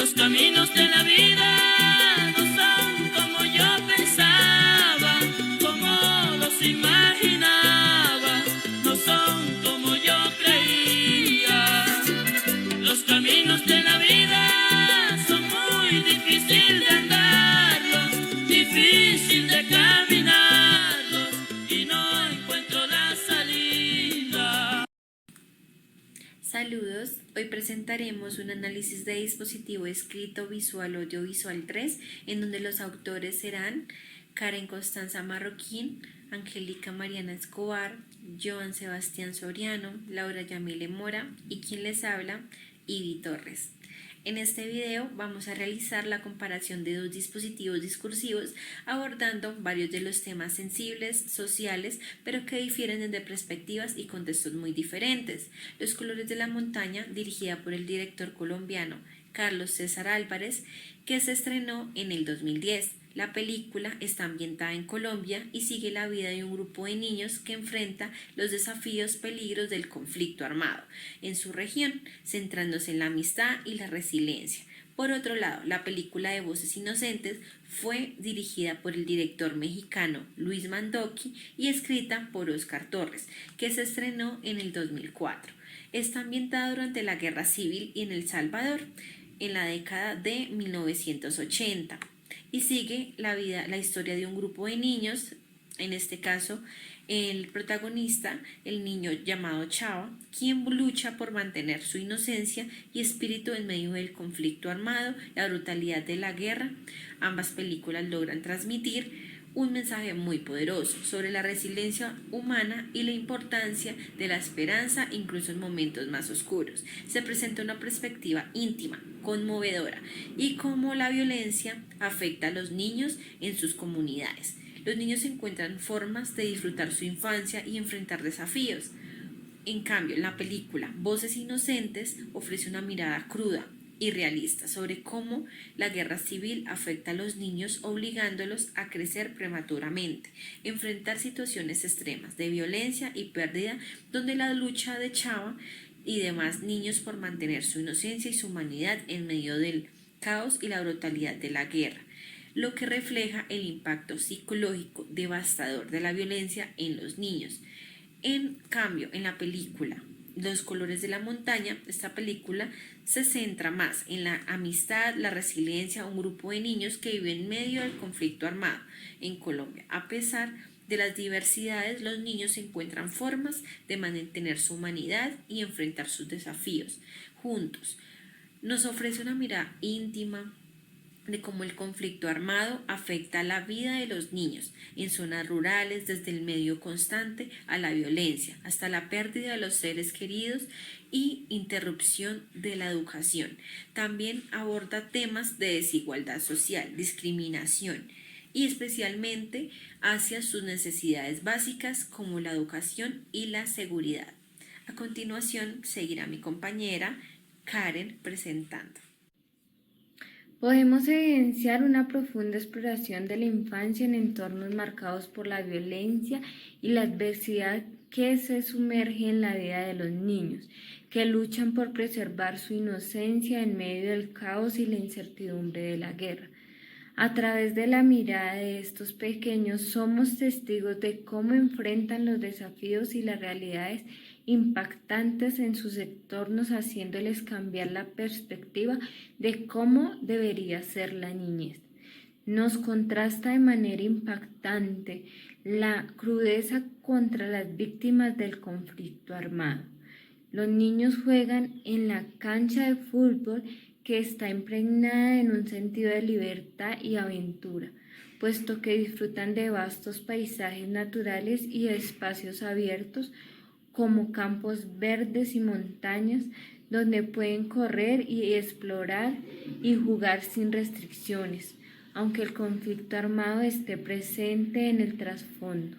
Los caminos de la vida no son como yo pensaba, como los imaginaba, no son como yo creía. Los caminos de la vida son muy difíciles de andarlos, difícil de caminarlos y no encuentro la salida. Saludos, hoy presentaremos un análisis de dispositivo escrito visual audiovisual 3, en donde los autores serán Karen Constanza Marroquín, Angélica Mariana Escobar, Joan Sebastián Soriano, Laura Yamile Mora y quien les habla, Ivy Torres. En este video vamos a realizar la comparación de dos dispositivos discursivos abordando varios de los temas sensibles, sociales, pero que difieren desde perspectivas y contextos muy diferentes. Los colores de la montaña, dirigida por el director colombiano Carlos César Álvarez, que se estrenó en el 2010. La película está ambientada en Colombia y sigue la vida de un grupo de niños que enfrenta los desafíos, peligros del conflicto armado en su región, centrándose en la amistad y la resiliencia. Por otro lado, la película de Voces Inocentes fue dirigida por el director mexicano Luis Mandoki y escrita por Óscar Torres, que se estrenó en el 2004. Está ambientada durante la Guerra Civil en El Salvador, en la década de 1980. Y sigue la historia de un grupo de niños, en este caso el protagonista, el niño llamado Chava, quien lucha por mantener su inocencia y espíritu en medio del conflicto armado, la brutalidad de la guerra. Ambas películas logran transmitir un mensaje muy poderoso sobre la resiliencia humana y la importancia de la esperanza incluso en momentos más oscuros. Se presenta una perspectiva íntima, conmovedora y cómo la violencia afecta a los niños en sus comunidades. Los niños encuentran formas de disfrutar su infancia y enfrentar desafíos. En cambio, la película Voces Inocentes ofrece una mirada cruda y realista sobre cómo la guerra civil afecta a los niños, obligándolos a crecer prematuramente, enfrentar situaciones extremas de violencia y pérdida, donde la lucha de Chava y demás niños por mantener su inocencia y su humanidad en medio del caos y la brutalidad de la guerra, lo que refleja el impacto psicológico devastador de la violencia en los niños. En cambio, en la película Los colores de la montaña, esta película se centra más en la amistad, la resiliencia, un grupo de niños que viven en medio del conflicto armado en Colombia. A pesar de las diversidades, los niños encuentran formas de mantener su humanidad y enfrentar sus desafíos juntos. Nos ofrece una mirada íntima de cómo el conflicto armado afecta la vida de los niños en zonas rurales, desde el medio constante a la violencia, hasta la pérdida de los seres queridos y interrupción de la educación. También aborda temas de desigualdad social, discriminación y especialmente hacia sus necesidades básicas como la educación y la seguridad. A continuación seguirá mi compañera Karen presentando. Podemos evidenciar una profunda exploración de la infancia en entornos marcados por la violencia y la adversidad que se sumerge en la vida de los niños, que luchan por preservar su inocencia en medio del caos y la incertidumbre de la guerra. A través de la mirada de estos pequeños somos testigos de cómo enfrentan los desafíos y las realidades impactantes en sus entornos, haciéndoles cambiar la perspectiva de cómo debería ser la niñez. Nos contrasta de manera impactante la crudeza contra las víctimas del conflicto armado. Los niños juegan en la cancha de fútbol que está impregnada en un sentido de libertad y aventura, puesto que disfrutan de vastos paisajes naturales y espacios abiertos como campos verdes y montañas donde pueden correr y explorar y jugar sin restricciones, aunque el conflicto armado esté presente en el trasfondo.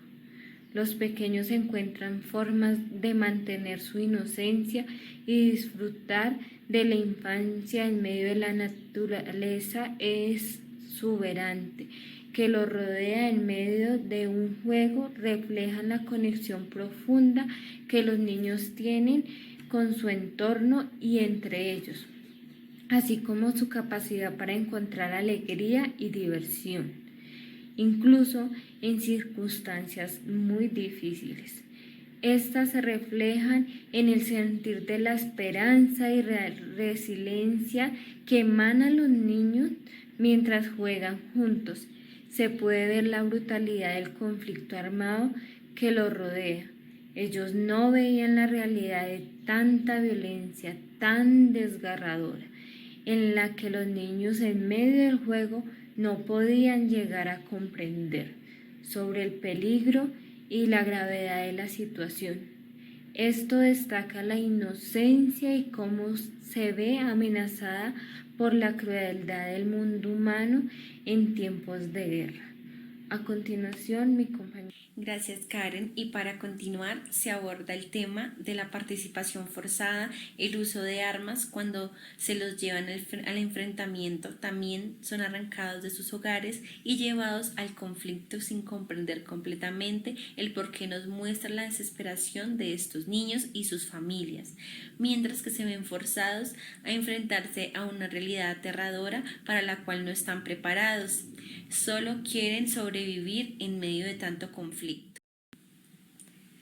Los pequeños encuentran formas de mantener su inocencia y disfrutar de la infancia en medio de la naturaleza exuberante que los rodea en medio de un juego. Reflejan la conexión profunda que los niños tienen con su entorno y entre ellos. así como su capacidad para encontrar alegría y diversión, incluso en circunstancias muy difíciles. Estas se reflejan en el sentir de la esperanza y resiliencia que emanan los niños mientras juegan juntos. Se puede ver la brutalidad del conflicto armado que los rodea. Ellos no veían la realidad de tanta violencia tan desgarradora, en la que los niños en medio del juego no podían llegar a comprender sobre el peligro y la gravedad de la situación. Esto destaca la inocencia y cómo se ve amenazada por la crueldad del mundo humano en tiempos de guerra. A continuación, mi compañera. Gracias, Karen. Y para continuar, se aborda el tema de la participación forzada, el uso de armas cuando se los llevan al enfrentamiento. También son arrancados de sus hogares y llevados al conflicto sin comprender completamente el por qué nos muestra la desesperación de estos niños y sus familias, mientras que se ven forzados a enfrentarse a una realidad aterradora para la cual no están preparados. Solo quieren sobrevivir en medio de tanto conflicto.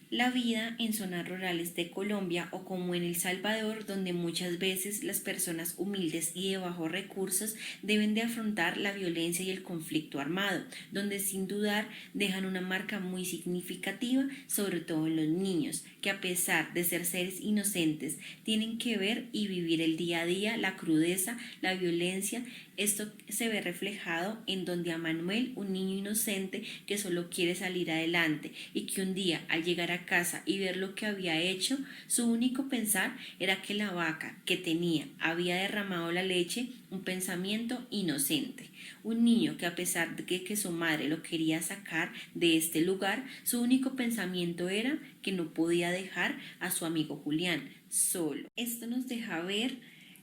La vida en zonas rurales de Colombia o como en El Salvador, donde muchas veces las personas humildes y de bajos recursos deben de afrontar la violencia y el conflicto armado, donde sin dudar dejan una marca muy significativa, sobre todo en los niños, que a pesar de ser seres inocentes, tienen que ver y vivir el día a día, la crudeza, la violencia. Esto se ve reflejado en donde a Manuel, un niño inocente que solo quiere salir adelante y que un día al llegar a casa y ver lo que había hecho, su único pensar era que la vaca que tenía había derramado la leche, un pensamiento inocente. Un niño que a pesar de que su madre lo quería sacar de este lugar, su único pensamiento era que no podía dejar a su amigo Julián solo. Esto nos deja ver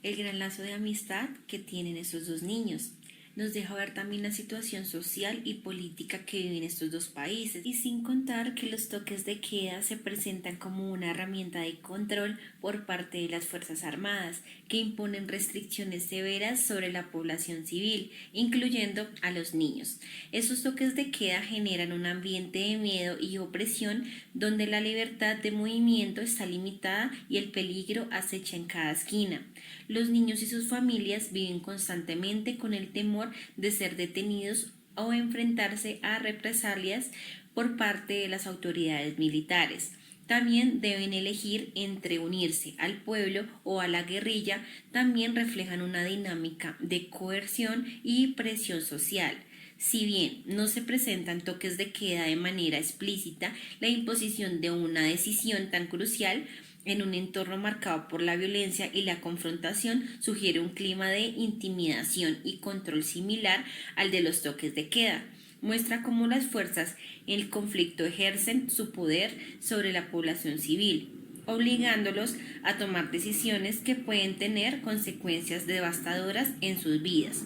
el gran lazo de amistad que tienen esos dos niños. Nos deja ver también la situación social y política que viven estos dos países, y sin contar que los toques de queda se presentan como una herramienta de control por parte de las Fuerzas Armadas, que imponen restricciones severas sobre la población civil, incluyendo a los niños. Esos toques de queda generan un ambiente de miedo y opresión donde la libertad de movimiento está limitada y el peligro acecha en cada esquina. Los niños y sus familias viven constantemente con el temor de ser detenidos o enfrentarse a represalias por parte de las autoridades militares. También deben elegir entre unirse al pueblo o a la guerrilla. También reflejan una dinámica de coerción y presión social. Si bien no se presentan toques de queda de manera explícita, la imposición de una decisión tan crucial en un entorno marcado por la violencia y la confrontación sugiere un clima de intimidación y control similar al de los toques de queda. Muestra cómo las fuerzas en el conflicto ejercen su poder sobre la población civil, obligándolos a tomar decisiones que pueden tener consecuencias devastadoras en sus vidas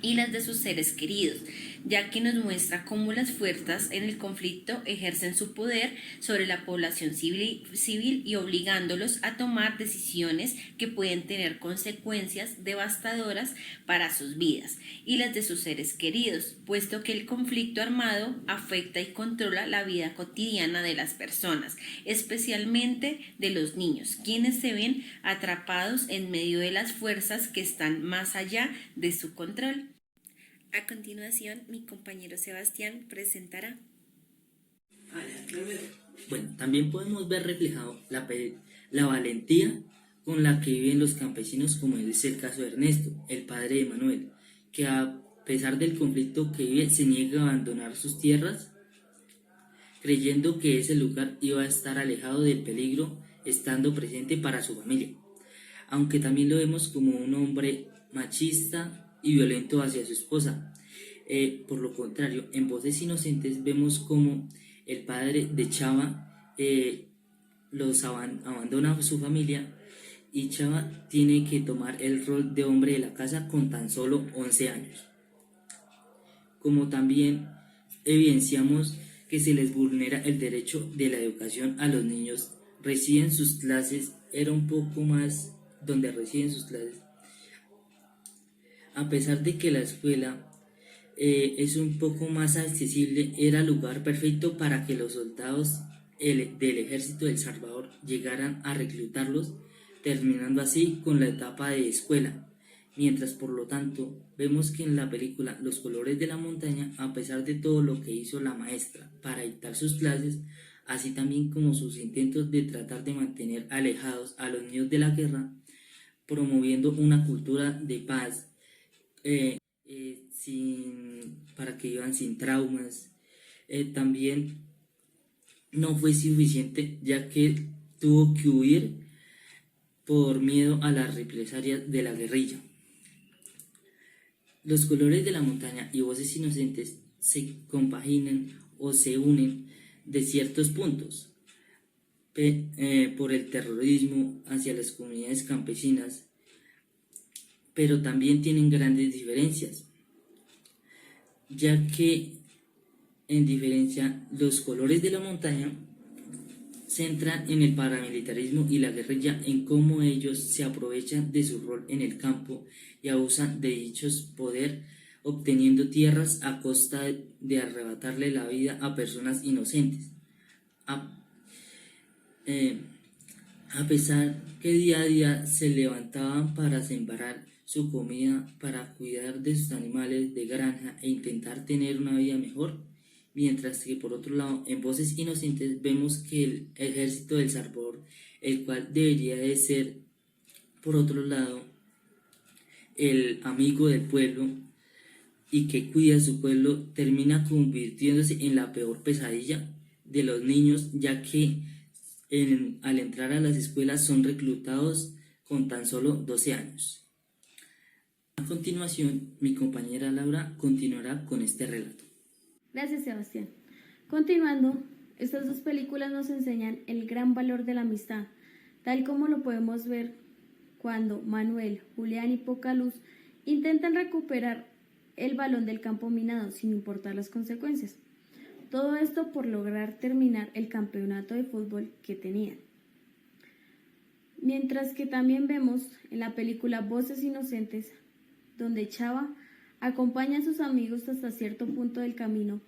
y las de sus seres queridos, ya que nos muestra cómo las fuerzas en el conflicto ejercen su poder sobre la población civil y obligándolos a tomar decisiones que pueden tener consecuencias devastadoras para sus vidas y las de sus seres queridos, puesto que el conflicto armado afecta y controla la vida cotidiana de las personas, especialmente de los niños, quienes se ven atrapados en medio de las fuerzas que están más allá de su control. A continuación, mi compañero Sebastián presentará. Bueno, también podemos ver reflejado la valentía con la que viven los campesinos, como es el caso de Ernesto, el padre de Manuel, que a pesar del conflicto que vive, se niega a abandonar sus tierras, creyendo que ese lugar iba a estar alejado del peligro, estando presente para su familia. Aunque también lo vemos como un hombre machista y violento hacia su esposa. Por lo contrario, en Voces Inocentes vemos como el padre de Chava abandona a su familia y Chava tiene que tomar el rol de hombre de la casa con tan solo 11 años. Como también evidenciamos que se les vulnera el derecho de la educación a los niños, reciben sus clases, era un poco más donde reciben sus clases, A pesar de que la escuela es un poco más accesible, era el lugar perfecto para que los soldados del ejército de El Salvador llegaran a reclutarlos, terminando así con la etapa de escuela. Mientras, por lo tanto, vemos que en la película Los colores de la montaña, a pesar de todo lo que hizo la maestra para dictar sus clases, así también como sus intentos de tratar de mantener alejados a los niños de la guerra, promoviendo una cultura de paz, para que vivan sin traumas, también no fue suficiente, ya que tuvo que huir por miedo a las represalias de la guerrilla. Los colores de la montaña y Voces inocentes se compaginan o se unen de ciertos puntos, por el terrorismo hacia las comunidades campesinas, pero también tienen grandes diferencias, ya que en diferencia Los colores de la montaña centran en el paramilitarismo y la guerrilla, en cómo ellos se aprovechan de su rol en el campo y abusan de dichos poder, obteniendo tierras a costa de arrebatarle la vida a personas inocentes. A pesar que día a día se levantaban para sembrar su comida, para cuidar de sus animales de granja e intentar tener una vida mejor, mientras que por otro lado en Voces inocentes vemos que el ejército del Salvador, el cual debería de ser por otro lado el amigo del pueblo y que cuida a su pueblo, termina convirtiéndose en la peor pesadilla de los niños, ya que al entrar a las escuelas son reclutados con tan solo 12 años. A continuación, mi compañera Laura continuará con este relato. Gracias, Sebastián. Continuando, estas dos películas nos enseñan el gran valor de la amistad, tal como lo podemos ver cuando Manuel, Julián y Pocaluz intentan recuperar el balón del campo minado sin importar las consecuencias. Todo esto por lograr terminar el campeonato de fútbol que tenían. Mientras que también vemos en la película Voces inocentes, donde Chava acompaña a sus amigos hasta cierto punto del camino,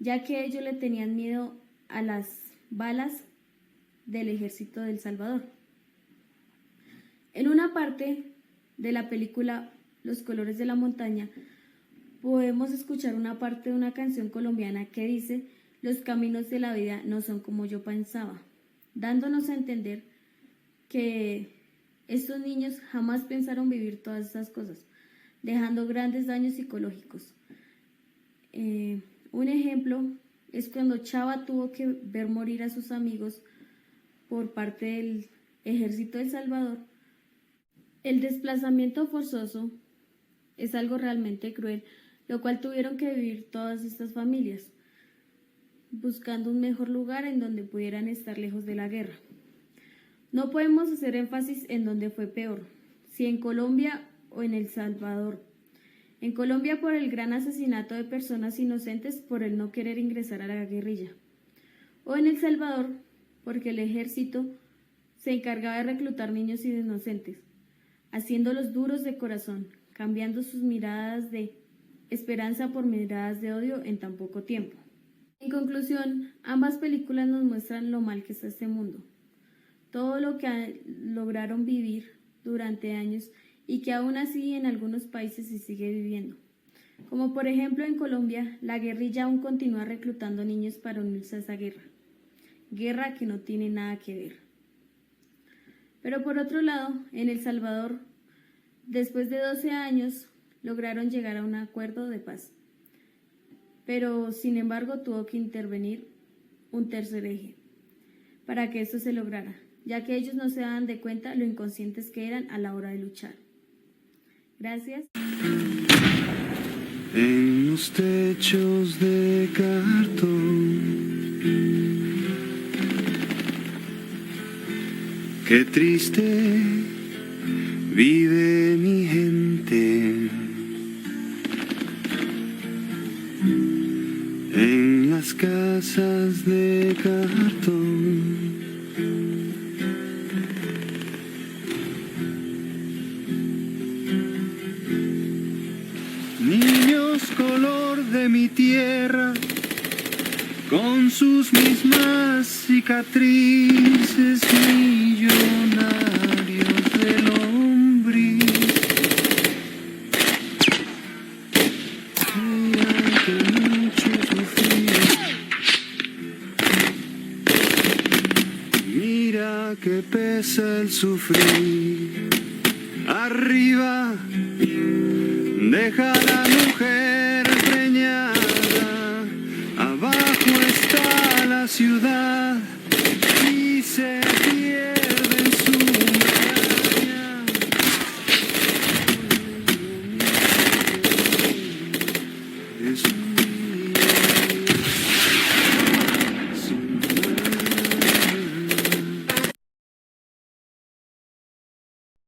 ya que ellos le tenían miedo a las balas del ejército de El Salvador. En una parte de la película Los colores de la montaña, podemos escuchar una parte de una canción colombiana que dice: los caminos de la vida no son como yo pensaba, dándonos a entender que estos niños jamás pensaron vivir todas esas cosas, dejando grandes daños psicológicos. Un ejemplo es cuando Chava tuvo que ver morir a sus amigos por parte del ejército de El Salvador. El desplazamiento forzoso es algo realmente cruel, lo cual tuvieron que vivir todas estas familias, buscando un mejor lugar en donde pudieran estar lejos de la guerra. No podemos hacer énfasis en dónde fue peor, si en Colombia o en El Salvador. En Colombia por el gran asesinato de personas inocentes por el no querer ingresar a la guerrilla, o en El Salvador porque el ejército se encargaba de reclutar niños inocentes, haciéndolos duros de corazón, cambiando sus miradas de esperanza por miradas de odio en tan poco tiempo. En conclusión, ambas películas nos muestran lo mal que está este mundo, todo lo que lograron vivir durante años y que aún así en algunos países se sigue viviendo. Como por ejemplo en Colombia, la guerrilla aún continúa reclutando niños para unirse a esa guerra que no tiene nada que ver. Pero por otro lado, en El Salvador, después de 12 años, lograron llegar a un acuerdo de paz. Pero, sin embargo, tuvo que intervenir un tercer eje para que esto se lograra, ya que ellos no se daban de cuenta lo inconscientes que eran a la hora de luchar. Gracias. En los techos de cartón, qué triste vive mi gente. En las casas de cartón, color de mi tierra, con sus mismas cicatrices millonarios de lombriz. Mira que mucho sufrí, mira que pesa el sufrir. Arriba deja la mujer preñada, abajo está la ciudad.